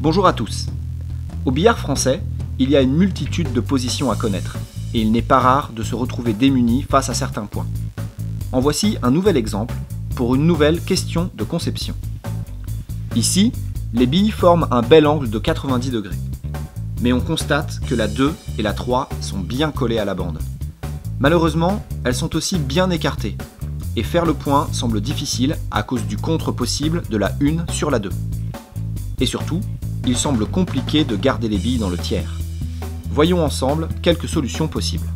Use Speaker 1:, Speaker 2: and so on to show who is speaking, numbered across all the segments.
Speaker 1: Bonjour à tous. Au billard français, il y a une multitude de positions à connaître, et il n'est pas rare de se retrouver démuni face à certains points. En voici un nouvel exemple pour une nouvelle question de conception. Ici, les billes forment un bel angle de 90 degrés. Mais on constate que la 2 et la 3 sont bien collées à la bande. Malheureusement, elles sont aussi bien écartées, et faire le point semble difficile à cause du contre possible de la 1 sur la 2. Et surtout, il semble compliqué de garder les billes dans le tiers. Voyons ensemble quelques solutions possibles.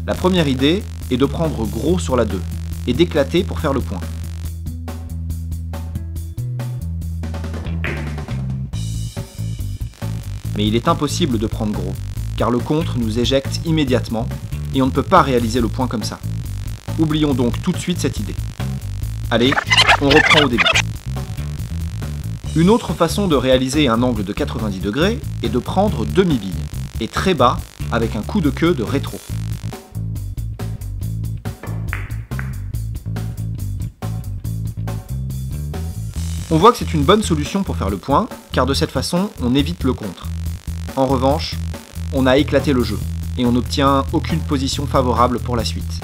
Speaker 1: La première idée est de prendre gros sur la 2 et d'éclater pour faire le point. Mais il est impossible de prendre gros, car le contre nous éjecte immédiatement et on ne peut pas réaliser le point comme ça. Oublions donc tout de suite cette idée. Allez, on reprend au début. Une autre façon de réaliser un angle de 90 degrés est de prendre demi-bille, et très bas avec un coup de queue de rétro. On voit que c'est une bonne solution pour faire le point, car de cette façon, on évite le contre. En revanche, on a éclaté le jeu, et on n'obtient aucune position favorable pour la suite.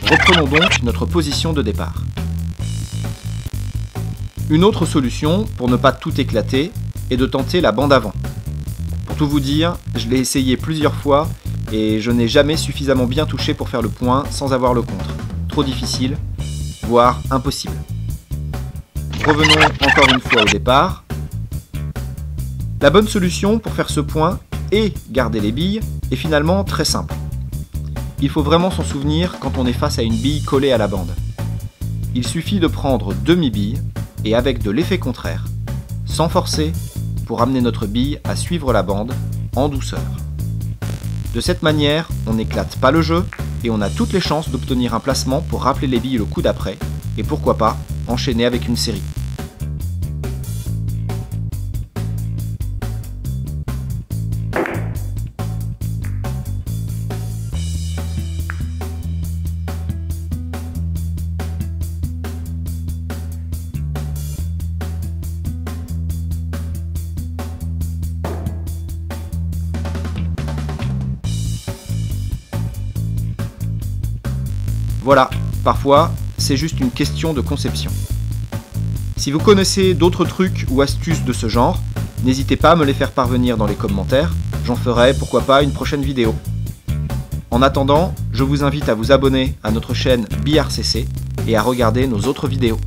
Speaker 1: Reprenons donc notre position de départ. Une autre solution, pour ne pas tout éclater, est de tenter la bande avant. Pour tout vous dire, je l'ai essayé plusieurs fois et je n'ai jamais suffisamment bien touché pour faire le point sans avoir le contre. Trop difficile, voire impossible. Revenons encore une fois au départ. La bonne solution pour faire ce point et garder les billes est finalement très simple. Il faut vraiment s'en souvenir quand on est face à une bille collée à la bande. Il suffit de prendre demi-bille et avec de l'effet contraire, sans forcer, pour amener notre bille à suivre la bande en douceur. De cette manière, on n'éclate pas le jeu et on a toutes les chances d'obtenir un placement pour rappeler les billes le coup d'après et pourquoi pas enchaîner avec une série. Voilà, parfois, c'est juste une question de conception. Si vous connaissez d'autres trucs ou astuces de ce genre, n'hésitez pas à me les faire parvenir dans les commentaires, j'en ferai pourquoi pas une prochaine vidéo. En attendant, je vous invite à vous abonner à notre chaîne BillardCC et à regarder nos autres vidéos.